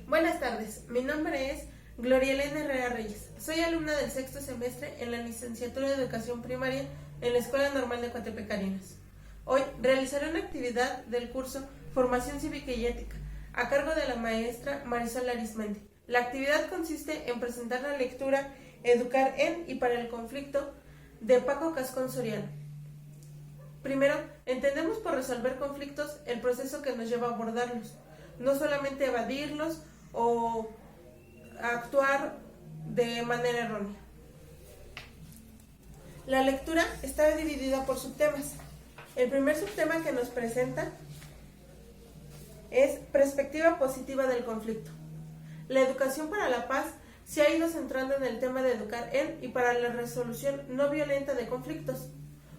Buenas tardes, mi nombre es Gloria Elena Herrera Reyes. Soy alumna del sexto semestre en la licenciatura de Educación Primaria en la Escuela Normal de Coatepec, Arenas. Hoy realizaré una actividad del curso Formación Cívica y Ética, a cargo de la maestra Marisol Arismendi. La actividad consiste en presentar la lectura Educar en y para el conflicto de Paco Cascón Soriano. Primero, entendemos por resolver conflictos el proceso que nos lleva a abordarlos, no solamente evadirlos o actuar de manera errónea. La lectura está dividida por subtemas. El primer subtema que nos presenta es perspectiva positiva del conflicto. La educación para la paz se ha ido centrando en el tema de educar en y para la resolución no violenta de conflictos.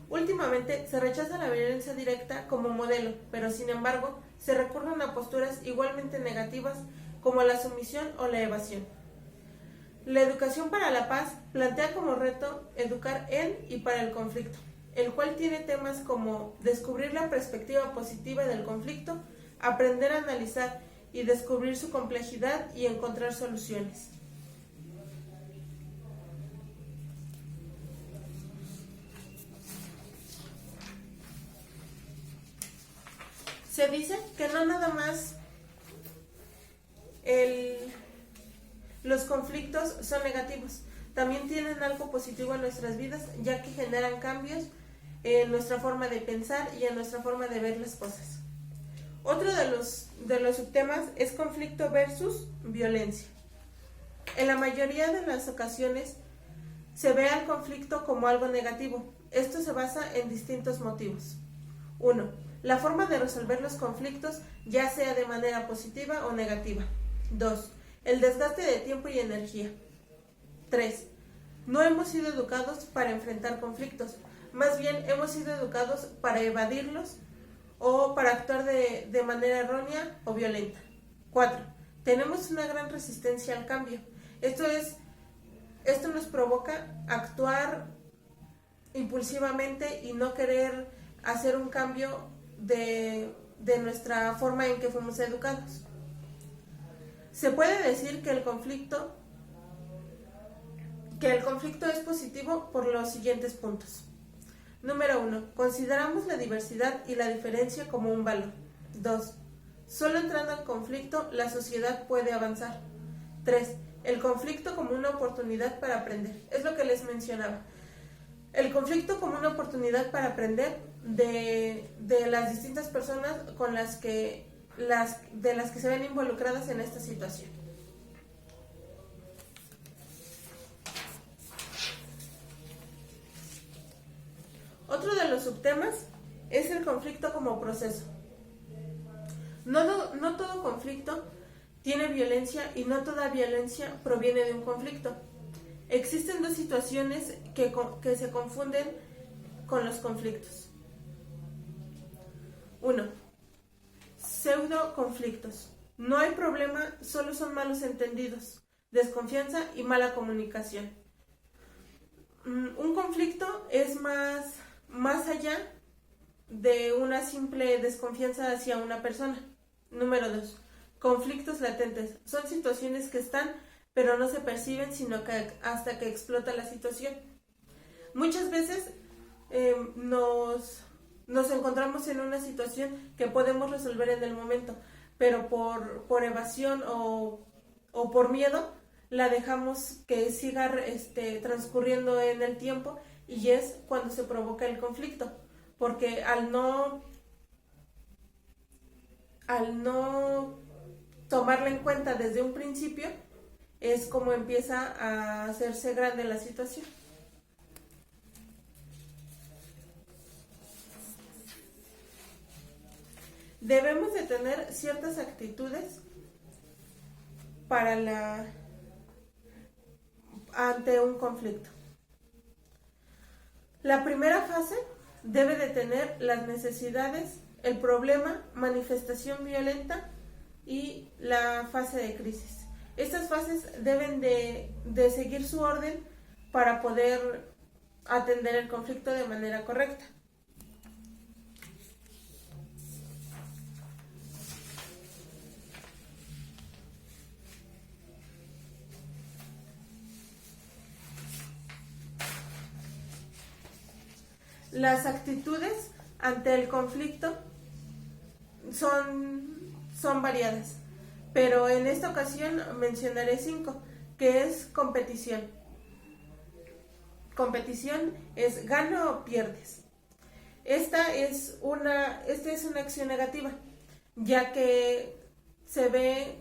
Últimamente se rechaza la violencia directa como modelo, pero sin embargo se recurren a posturas igualmente negativas como la sumisión o la evasión. La educación para la paz plantea como reto educar en y para el conflicto, el cual tiene temas como descubrir la perspectiva positiva del conflicto, aprender a analizar y descubrir su complejidad y encontrar soluciones. Se dice que no nada más los conflictos son negativos, también tienen algo positivo en nuestras vidas, ya que generan cambios en nuestra forma de pensar y en nuestra forma de ver las cosas. Otro de los subtemas es conflicto versus violencia. En la mayoría de las ocasiones se ve al conflicto como algo negativo. Esto se basa en distintos motivos. 1. La forma de resolver los conflictos, ya sea de manera positiva o negativa. 2. El desgaste de tiempo y energía. 3. No hemos sido educados para enfrentar conflictos, más bien hemos sido educados para evadirlos o para actuar de manera errónea o violenta. 4. Tenemos una gran resistencia al cambio. Esto nos provoca actuar impulsivamente y no querer hacer un cambio de nuestra forma en que fuimos educados. Se puede decir que el conflicto es positivo por los siguientes puntos. Número 1. Consideramos la diversidad y la diferencia como un valor. 2. Solo entrando en conflicto la sociedad puede avanzar. 3. El conflicto como una oportunidad para aprender. Es lo que les mencionaba. El conflicto como una oportunidad para aprender de las distintas personas con las que se ven involucradas en esta situación. Otro de los subtemas es el conflicto como proceso. No todo conflicto tiene violencia y no toda violencia proviene de un conflicto. Existen dos situaciones que se confunden con los conflictos. 1. Pseudo conflictos. No hay problema, solo son malos entendidos, desconfianza y mala comunicación. Un conflicto es más allá de una simple desconfianza hacia una persona. Número 2. Conflictos latentes. Son situaciones que están, pero no se perciben, sino que hasta que explota la situación. Muchas veces nos encontramos en una situación que podemos resolver en el momento, pero por evasión o por miedo la dejamos que siga transcurriendo en el tiempo, y es cuando se provoca el conflicto, porque al no tomarla en cuenta desde un principio es como empieza a hacerse grande la situación. Debemos de tener ciertas actitudes ante un conflicto. La primera fase debe de tener las necesidades, el problema, manifestación violenta y la fase de crisis. Estas fases deben de seguir su orden para poder atender el conflicto de manera correcta. las actitudes ante el conflicto son variadas, pero en esta ocasión mencionaré 5, que es competición. Competición es gano o pierdes. Esta es una acción negativa, ya que se ve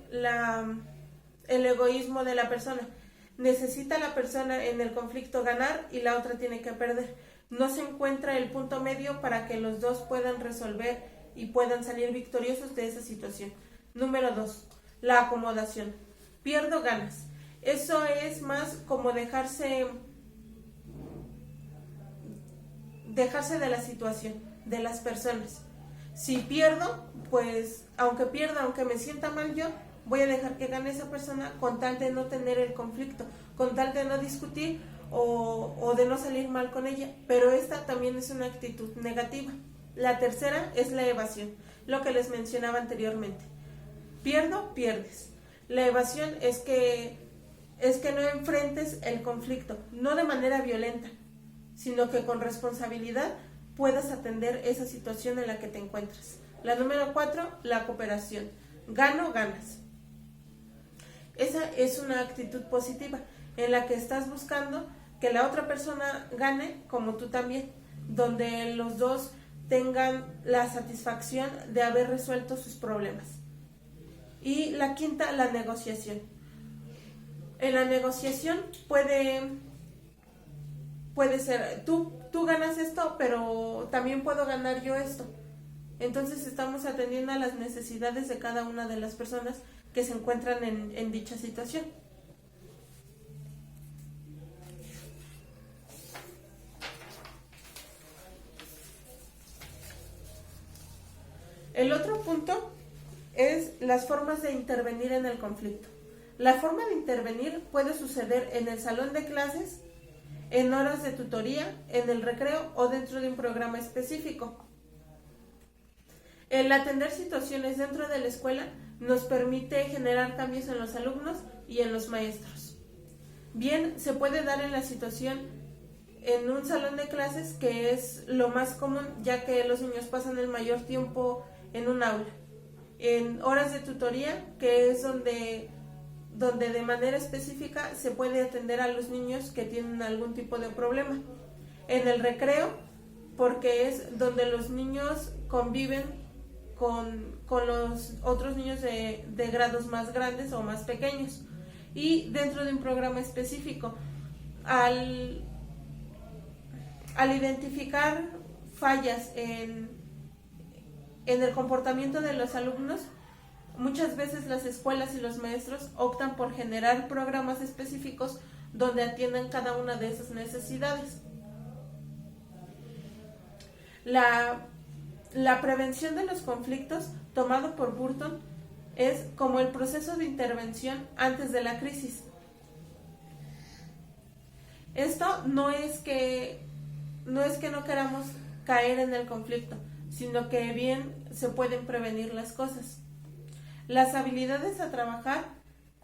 el egoísmo de la persona. Necesita la persona en el conflicto ganar y la otra tiene que perder. No se encuentra el punto medio para que los dos puedan resolver y puedan salir victoriosos de esa situación. Número 2, la acomodación. Pierdo, ganas. Eso es más como dejarse de la situación, de las personas. Si pierdo, pues aunque me sienta mal yo, voy a dejar que gane esa persona con tal de no tener el conflicto, con tal de no discutir o de no salir mal con ella. Pero esta también es una actitud negativa. La tercera es la evasión, lo que les mencionaba anteriormente. Pierdo, pierdes. La evasión es que no enfrentes el conflicto, no de manera violenta, sino que con responsabilidad puedas atender esa situación en la que te encuentras. La número 4, la cooperación. Gano, ganas. Esa es una actitud positiva en la que estás buscando que la otra persona gane como tú también, donde los dos tengan la satisfacción de haber resuelto sus problemas. Y la quinta, la negociación. En la negociación puede ser, tú ganas esto, pero también puedo ganar yo esto. Entonces estamos atendiendo a las necesidades de cada una de las personas que se encuentran en dicha situación. El otro punto es las formas de intervenir en el conflicto. La forma de intervenir puede suceder en el salón de clases, en horas de tutoría, en el recreo o dentro de un programa específico. El atender situaciones dentro de la escuela nos permite generar cambios en los alumnos y en los maestros. Bien, se puede dar en la situación en un salón de clases, que es lo más común, ya que los niños pasan el mayor tiempo en un aula. En horas de tutoría, que es donde de manera específica se puede atender a los niños que tienen algún tipo de problema. En el recreo, porque es donde los niños conviven con los otros niños de grados más grandes o más pequeños. Y dentro de un programa específico, al identificar fallas en el comportamiento de los alumnos, muchas veces las escuelas y los maestros optan por generar programas específicos donde atiendan cada una de esas necesidades. La prevención de los conflictos, tomado por Burton, es como el proceso de intervención antes de la crisis. Esto no es que no queramos caer en el conflicto, sino que bien se pueden prevenir las cosas. Las habilidades a trabajar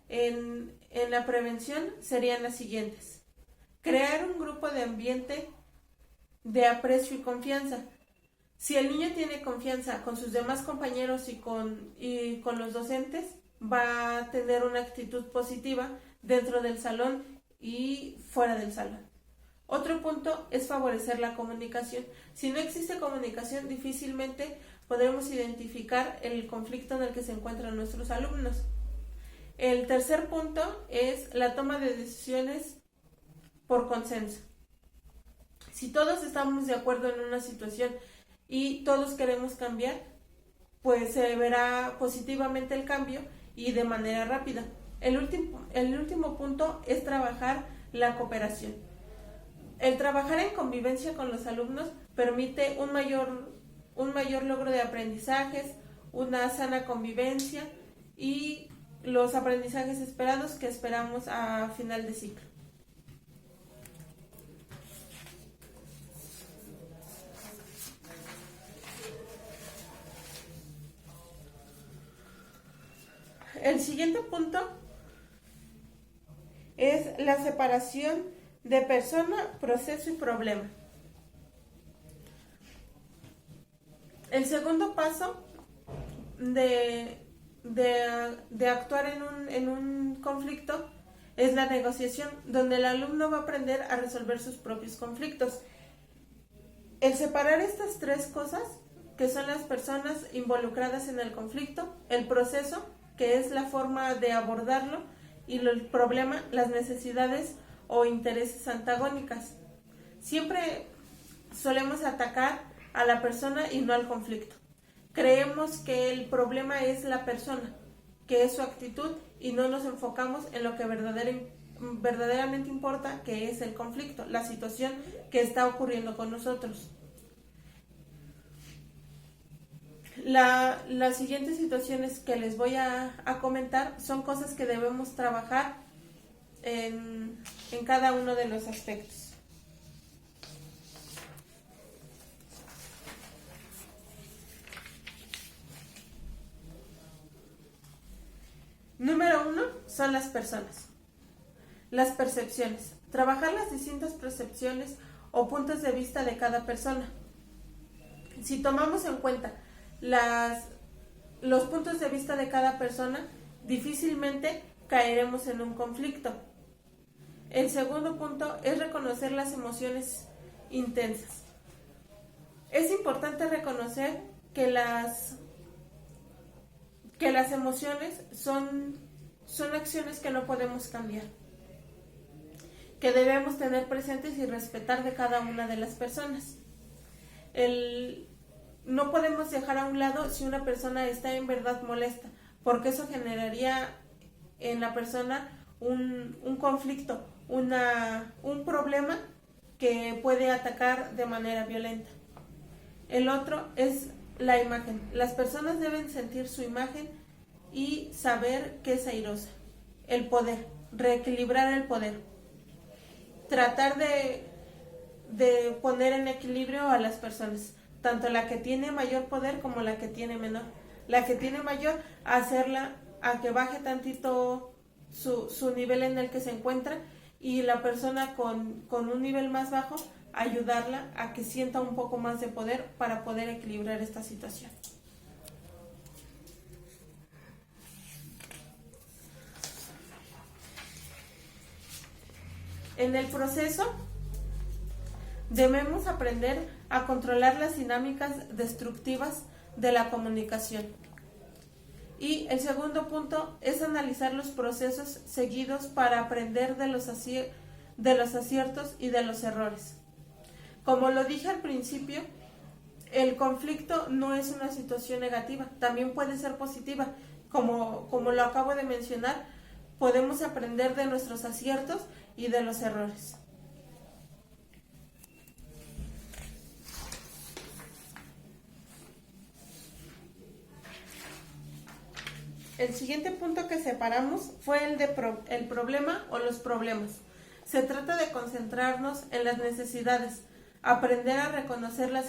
en la prevención serían las siguientes: crear un grupo de ambiente de aprecio y confianza. Si el niño tiene confianza con sus demás compañeros y con los docentes, va a tener una actitud positiva dentro del salón y fuera del salón. Otro punto es favorecer la comunicación. Si no existe comunicación, difícilmente podremos identificar el conflicto en el que se encuentran nuestros alumnos. El tercer punto es la toma de decisiones por consenso. Si todos estamos de acuerdo en una situación y todos queremos cambiar, pues se verá positivamente el cambio y de manera rápida. El último punto es trabajar la cooperación. El trabajar en convivencia con los alumnos permite un mayor logro de aprendizajes, una sana convivencia y los aprendizajes esperados que esperamos a final de ciclo. El siguiente punto es la separación de persona, proceso y problema. El segundo paso de actuar en un conflicto es la negociación, donde el alumno va a aprender a resolver sus propios conflictos. El separar estas tres cosas, que son las personas involucradas en el conflicto, el proceso, que es la forma de abordarlo, y el problema, las necesidades o intereses antagónicas. Siempre solemos atacar a la persona y no al conflicto. Creemos que el problema es la persona, que es su actitud, y no nos enfocamos en lo que verdaderamente importa, que es el conflicto, la situación que está ocurriendo con nosotros. Las siguientes situaciones que les voy a comentar son cosas que debemos trabajar en cada uno de los aspectos. Número 1 son las personas. Las percepciones. Trabajar las distintas percepciones o puntos de vista de cada persona. Si tomamos en cuenta los puntos de vista de cada persona, difícilmente caeremos en un conflicto. El segundo punto es reconocer las emociones intensas. Es importante reconocer que las emociones son acciones que no podemos cambiar, que debemos tener presentes y respetar de cada una de las personas. No podemos dejar a un lado si una persona está en verdad molesta, porque eso generaría en la persona un conflicto, un problema que puede atacar de manera violenta. El otro es la imagen. Las personas deben sentir su imagen y saber que es airosa. El poder, reequilibrar el poder. Tratar de poner en equilibrio a las personas, tanto la que tiene mayor poder como la que tiene menor. La que tiene mayor, hacerla a que baje tantito su nivel en el que se encuentra, y la persona con un nivel más bajo, ayudarla a que sienta un poco más de poder para poder equilibrar esta situación. En el proceso debemos aprender a controlar las dinámicas destructivas de la comunicación. Y el segundo punto es analizar los procesos seguidos para aprender de los aciertos y de los errores. Como lo dije al principio, el conflicto no es una situación negativa, también puede ser positiva. Como lo acabo de mencionar, podemos aprender de nuestros aciertos y de los errores. El siguiente punto que separamos fue el problema o los problemas. Se trata de concentrarnos en las necesidades, aprender a reconocerlas,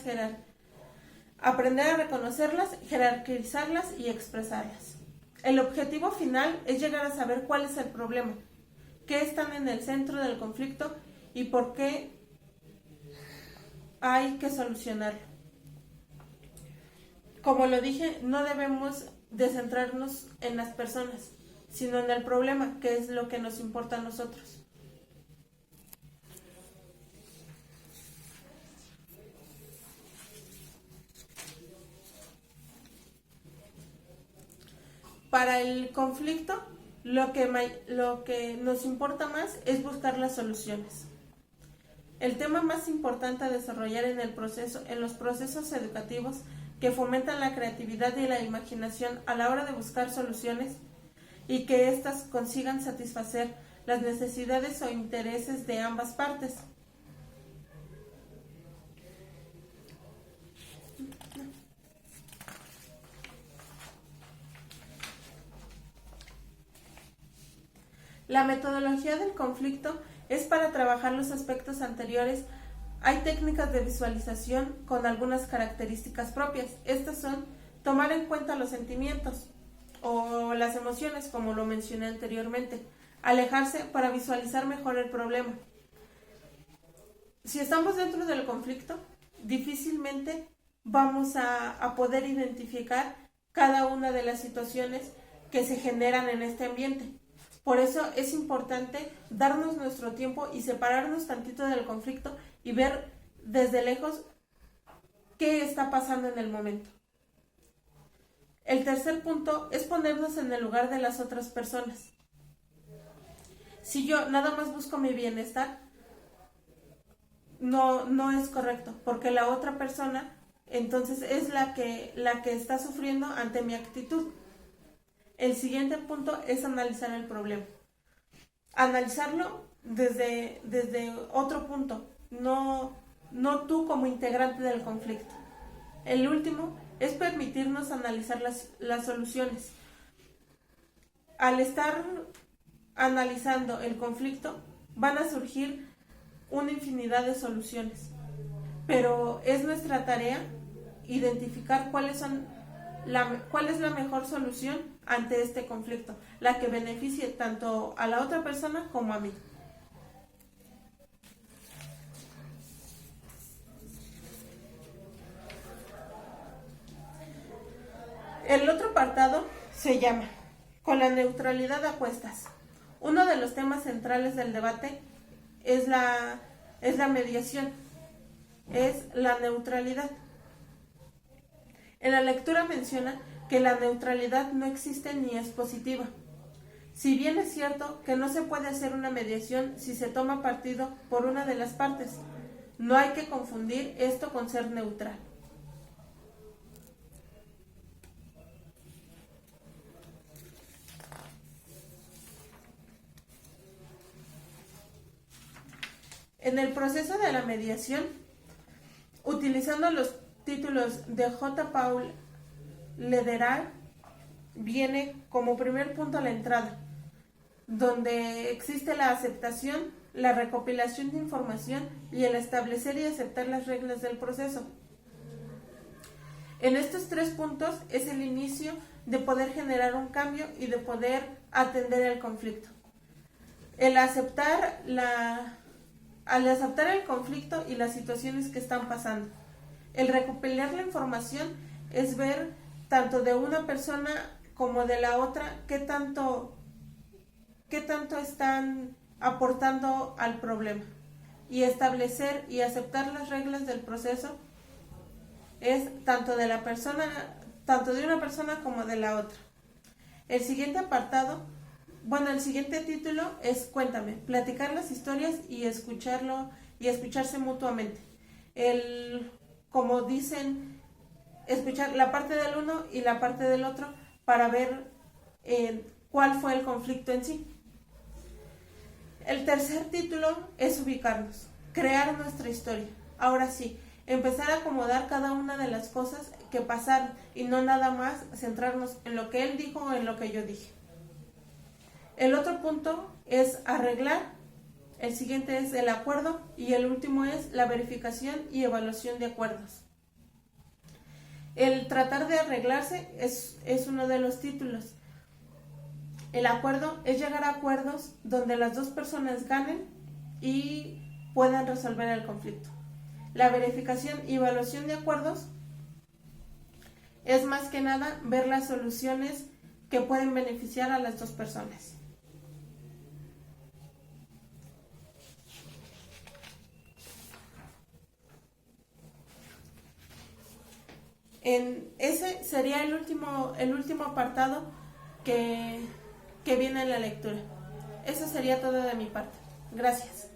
jerarquizarlas y expresarlas. El objetivo final es llegar a saber cuál es el problema, qué están en el centro del conflicto y por qué hay que solucionarlo. Como lo dije, no debemos de centrarnos en las personas, sino en el problema, que es lo que nos importa a nosotros. Para el conflicto, lo que nos importa más es buscar las soluciones. El tema más importante a desarrollar en los procesos educativos que fomentan la creatividad y la imaginación a la hora de buscar soluciones, y que éstas consigan satisfacer las necesidades o intereses de ambas partes. La metodología del conflicto es para trabajar los aspectos anteriores. Hay técnicas de visualización con algunas características propias. Estas son tomar en cuenta los sentimientos o las emociones, como lo mencioné anteriormente. Alejarse para visualizar mejor el problema. Si estamos dentro del conflicto, difícilmente vamos a poder identificar cada una de las situaciones que se generan en este ambiente. Por eso es importante darnos nuestro tiempo y separarnos tantito del conflicto y ver desde lejos qué está pasando en el momento. El tercer punto es ponernos en el lugar de las otras personas. Si yo nada más busco mi bienestar, no es correcto, porque la otra persona entonces es la que está sufriendo ante mi actitud. El siguiente punto es analizar el problema. Analizarlo desde otro punto, no tú como integrante del conflicto. El último es permitirnos analizar las soluciones. Al estar analizando el conflicto, van a surgir una infinidad de soluciones, pero es nuestra tarea identificar cuál es la mejor solución ante este conflicto, la que beneficie tanto a la otra persona como a mí. El otro apartado se llama Con la neutralidad a cuestas. Uno de los temas centrales del debate es la mediación, es la neutralidad. En la lectura menciona que la neutralidad no existe ni es positiva. Si bien es cierto que no se puede hacer una mediación si se toma partido por una de las partes, no hay que confundir esto con ser neutral. En el proceso de la mediación, utilizando los títulos de J. Paul Lederer, viene como primer punto la entrada, donde existe la aceptación, la recopilación de información y el establecer y aceptar las reglas del proceso. En estos tres puntos es el inicio de poder generar un cambio y de poder atender el conflicto. Al aceptar el conflicto y las situaciones que están pasando. El recopilar la información es ver tanto de una persona como de la otra qué tanto están aportando al problema. Y establecer y aceptar las reglas del proceso es tanto de una persona como de la otra. El siguiente título es Cuéntame, platicar las historias y escucharse mutuamente. Como dicen, escuchar la parte del uno y la parte del otro para ver cuál fue el conflicto en sí. El tercer título es Ubicarnos, crear nuestra historia. Ahora sí, empezar a acomodar cada una de las cosas que pasaron y no nada más centrarnos en lo que él dijo o en lo que yo dije. El otro punto es arreglar, el siguiente es el acuerdo y el último es la verificación y evaluación de acuerdos. El tratar de arreglarse es uno de los títulos. El acuerdo es llegar a acuerdos donde las dos personas ganen y puedan resolver el conflicto. La verificación y evaluación de acuerdos es más que nada ver las soluciones que pueden beneficiar a las dos personas. Ese sería el último apartado que viene en la lectura. Eso sería todo de mi parte. Gracias.